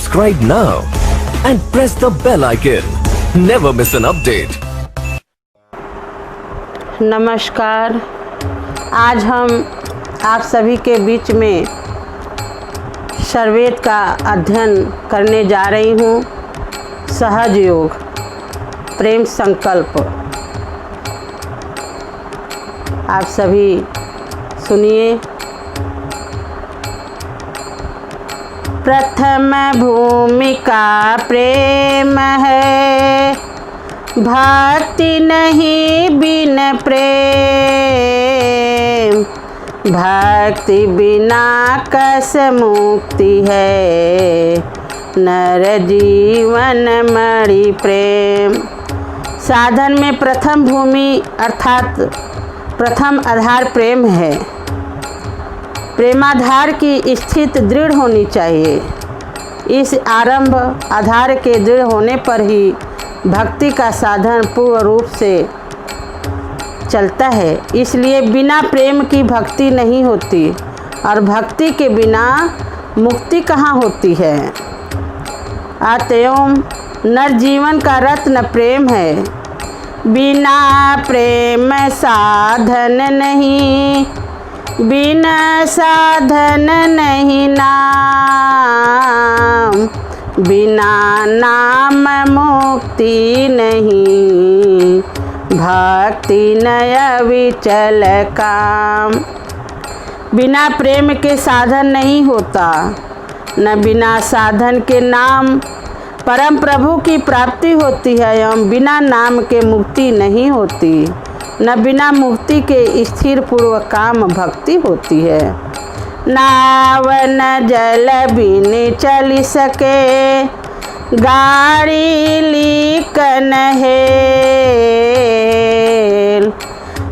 Subscribe now and press the bell icon. Never miss an update. नमस्कार। आज हम आप सभी के बीच में सर्वेद का अध्ययन करने जा रही हूँ। सहज योग प्रेम संकल्प। आप सभी सुनिए। प्रथम भूमिका प्रेम है, भक्ति नहीं बिन प्रेम। भक्ति बिना कस मुक्ति है, नर जीवन मणि प्रेम। साधन में प्रथम भूमि अर्थात प्रथम आधार प्रेम है। प्रेमाधार की स्थिति दृढ़ होनी चाहिए। इस आरंभ आधार के दृढ़ होने पर ही भक्ति का साधन पूर्ण रूप से चलता है। इसलिए बिना प्रेम की भक्ति नहीं होती और भक्ति के बिना मुक्ति कहाँ होती है। अतएव नर जीवन का रत्न प्रेम है। बिना प्रेम साधन नहीं, बिना साधन नहीं नाम। बिना नाम मुक्ति नहीं, भक्ति नय विचल काम। बिना प्रेम के साधन नहीं होता, न बिना साधन के नाम परम प्रभु की प्राप्ति होती है, एवं बिना नाम के मुक्ति नहीं होती, न बिना मुक्ति के स्थिर पूर्व काम भक्ति होती है। नाव न जल बिन चल सके, गाड़ी लीकन हेल।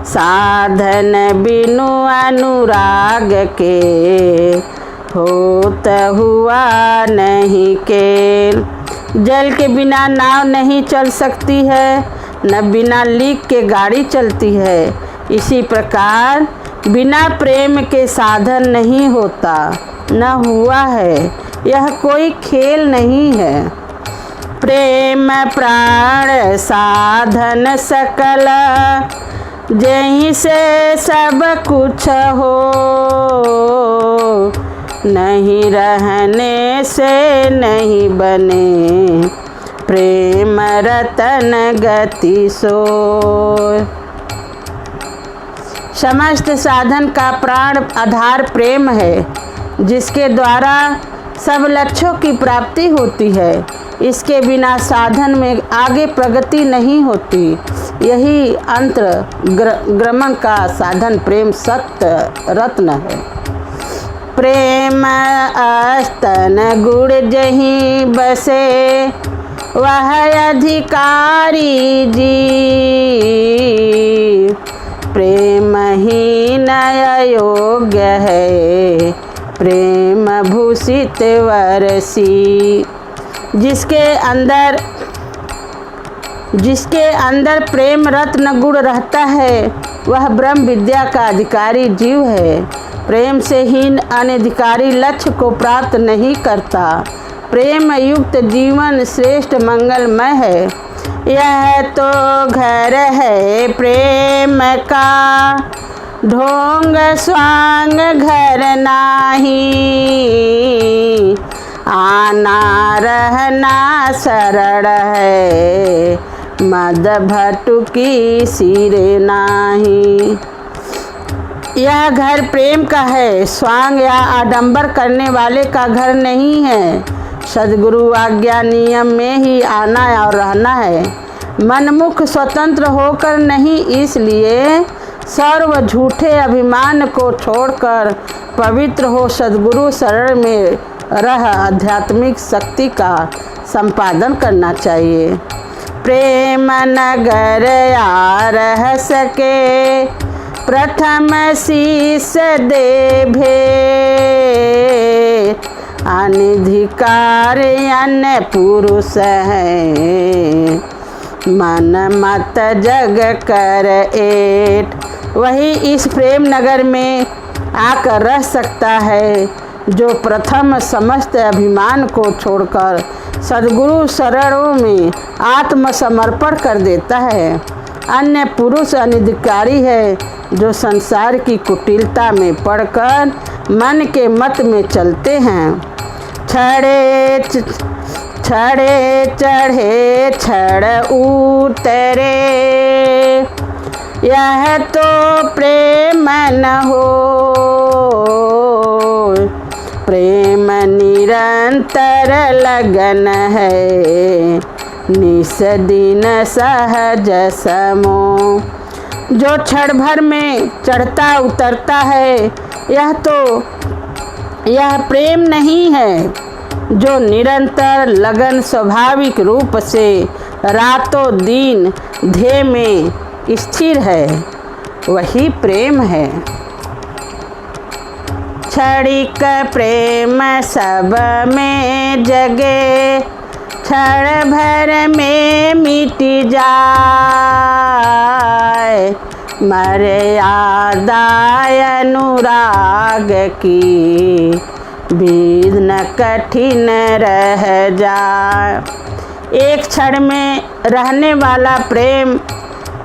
साधन बिनु अनुराग के, होत हुआ नहीं केल। जल के बिना नाव नहीं चल सकती है, न बिना लीक के गाड़ी चलती है। इसी प्रकार बिना प्रेम के साधन नहीं होता, न हुआ है। यह कोई खेल नहीं है। प्रेम प्राण साधन सकल, जहीं से सब कुछ हो। नहीं रहने से नहीं बने, प्रेम रतन गति सोय। समस्त साधन का प्राण आधार प्रेम है, जिसके द्वारा सब लक्ष्यों की प्राप्ति होती है। इसके बिना साधन में आगे प्रगति नहीं होती। यही अंतर्गमन का साधन प्रेम सत्य रत्न है। प्रेम अस्तन गुण जहीं बसे, वह अधिकारी जी। प्रेम ही नय योग्य है, प्रेम भूषित वरसी। जिसके अंदर प्रेम रत्न गुण रहता है, वह ब्रह्म विद्या का अधिकारी जीव है। प्रेम से हीन अनधिकारी लक्ष्य को प्राप्त नहीं करता। प्रेम युक्त जीवन श्रेष्ठ मंगलमय है। यह तो घर है प्रेम का, ढोंग स्वांग घर नाही। आना रहना सरल है, मद भटुकी सिरे नाही। यह घर प्रेम का है, स्वांग या आडंबर करने वाले का घर नहीं है। सद्गुरु आज्ञा नियम में ही आना और रहना है। मनमुख स्वतंत्र होकर नहीं, इसलिए सर्व झूठे अभिमान को छोड़कर पवित्र हो सद्गुरु शरण में रह आध्यात्मिक शक्ति का संपादन करना चाहिए। प्रेम नगर आ रह सके, प्रथम शीस दे भेंट। अनधिकार अन्य पुरुष है, मन मत जग कर एट। वही इस प्रेम नगर में आकर रह सकता है जो प्रथम समस्त अभिमान को छोड़कर सद्गुरु शरणों में आत्मसमर्पण कर देता है। अन्य पुरुष अनिधिकारी है जो संसार की कुटिलता में पड़कर मन के मत में चलते हैं। छड़े चढ़े छड़ उतरे, यह तो प्रेम न हो। प्रेम निरंतर लगन है, निस दिन सहज समो। जो क्षण भर में चढ़ता उतरता है, यह प्रेम नहीं है। जो निरंतर लगन स्वाभाविक रूप से रातों दिन ध्येय में स्थिर है, वही प्रेम है। क्षणिक प्रेम सब में जगे, क्षण भर में मिट जाए। मर्यादा अनुराग की विघ्न कठिन रह जाए। एक क्षण में रहने वाला प्रेम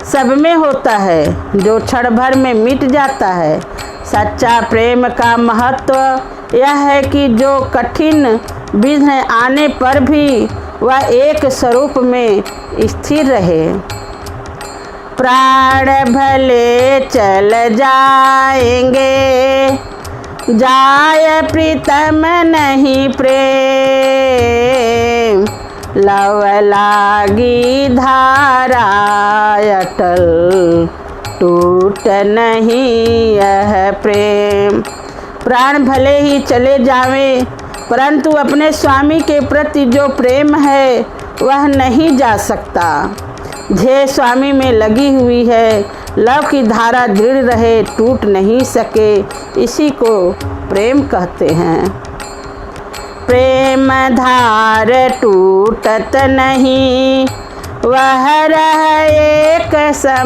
सब में होता है, जो क्षण भर में मिट जाता है। सच्चा प्रेम का महत्व यह है कि जो कठिन विघ्न आने पर भी वह एक स्वरूप में स्थिर रहे। प्राण भले चल जाएंगे, जाय प्रीतम नहीं प्रेम। लव लागी धारा अटल, टूट नहीं यह प्रेम। प्राण भले ही चले जावें, परंतु अपने स्वामी के प्रति जो प्रेम है वह नहीं जा सकता। ध्येय स्वामी में लगी हुई है, लव की धारा दृढ़ रहे, टूट नहीं सके, इसी को प्रेम कहते हैं। प्रेम धार टूटत नहीं, वह रह एक समान।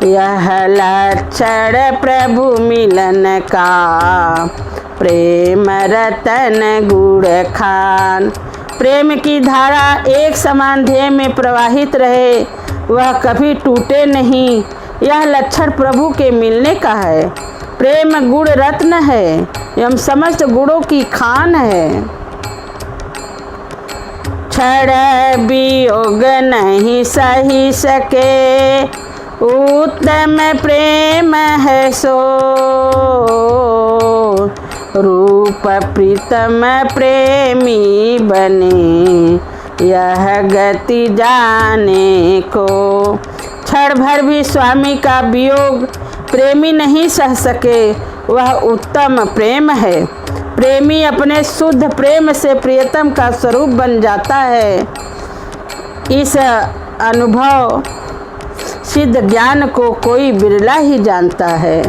यह लक्षण प्रभु मिलन का, प्रेम रतन गुड़ खान। प्रेम की धारा एक समान ध्येय में प्रवाहित रहे, वह कभी टूटे नहीं, यह लक्षण प्रभु के मिलने का है। प्रेम गुड़ रत्न है, एवं समस्त गुणों की खान है। क्षण वियोग नहीं सही सके, उत्तम प्रेम है सो। रूप प्रीतम प्रेमी बने, यह गति जाने को। क्षण भर भी स्वामी का वियोग प्रेमी नहीं सह सके, वह उत्तम प्रेम है। प्रेमी अपने शुद्ध प्रेम से प्रियतम का स्वरूप बन जाता है। इस अनुभव सिद्ध ज्ञान को कोई बिरला ही जानता है।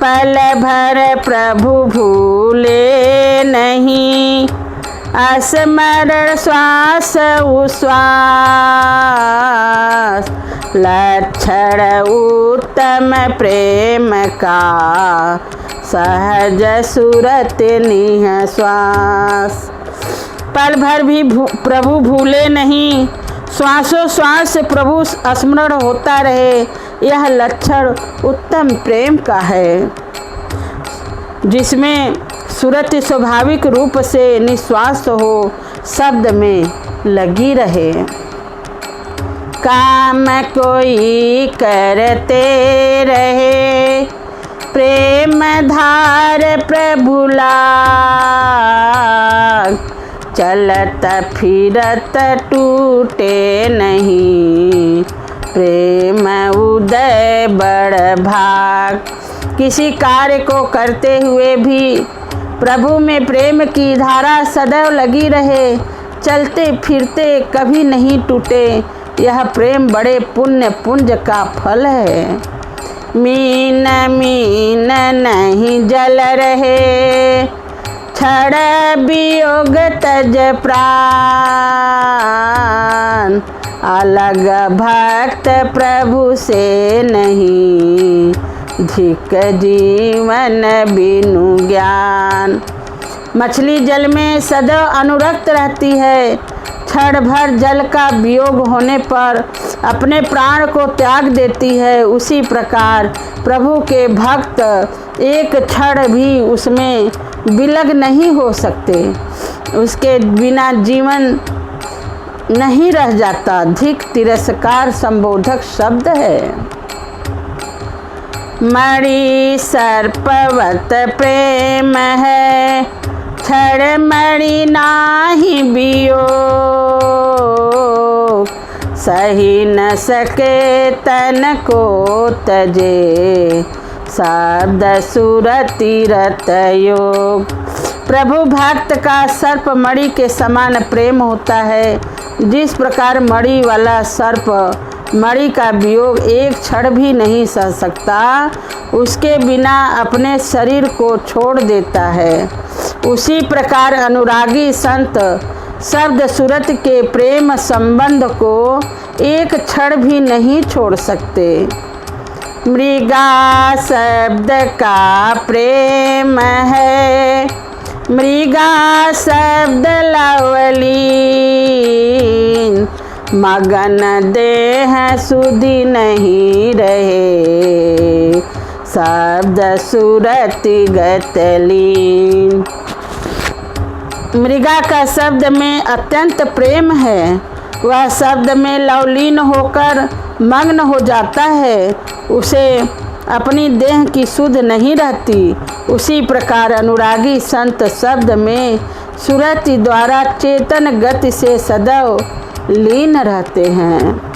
पल भर प्रभु भूले नहीं, स्मरण श्वास उश्वास। लक्षण उत्तम प्रेम का, सहज सुरत निःश्वास। पल भर भी प्रभु भूले नहीं, श्वासों श्वास से प्रभु स्मरण होता रहे, यह लक्षण उत्तम प्रेम का है, जिसमें सुरत स्वाभाविक रूप से निश्वास हो, शब्द में लगी रहे। काम कोई करते रहे, प्रेम धार प्रभु लाग। चलत फिरत टूटे नहीं, प्रेम उदय बड़ भाग। किसी कार्य को करते हुए भी प्रभु में प्रेम की धारा सदैव लगी रहे, चलते फिरते कभी नहीं टूटे, यह प्रेम बड़े पुण्य पुंज का फल है। मीन मीन नहीं जल रहे, क्षण वियोग तज प्राण। अलग भक्त प्रभु से नहीं, धिक जीवन बिनु ज्ञान। मछली जल में सदैव अनुरक्त रहती है। क्षण भर जल का वियोग होने पर अपने प्राण को त्याग देती है। उसी प्रकार प्रभु के भक्त एक क्षण भी उसमें विलग नहीं हो सकते। उसके बिना जीवन नहीं रह जाता। धिक तिरस्कार संबोधक शब्द है। मणि सर्पवत प्रेम है, क्षण मणि नाही वियोग। सही न सके तन को तजे, शब्द सुरति रत योग। प्रभु भक्त का सर्प मणि के समान प्रेम होता है। जिस प्रकार मणि वाला सर्प मणि का वियोग एक क्षण भी नहीं सह सकता, उसके बिना अपने शरीर को छोड़ देता है, उसी प्रकार अनुरागी संत शब्द सुरत के प्रेम संबंध को एक क्षण भी नहीं छोड़ सकते। मृगा शब्द का प्रेम है, मृगा शब्द लवलीन। मगन देह सुधि नहीं रहे, शब्द सुरति गतलीन। मृगा का शब्द में अत्यंत प्रेम है। वह शब्द में लवलीन होकर मग्न हो जाता है, उसे अपनी देह की सुध नहीं रहती। उसी प्रकार अनुरागी संत शब्द में सुरति द्वारा चेतन गति से सदैव लीन रहते हैं।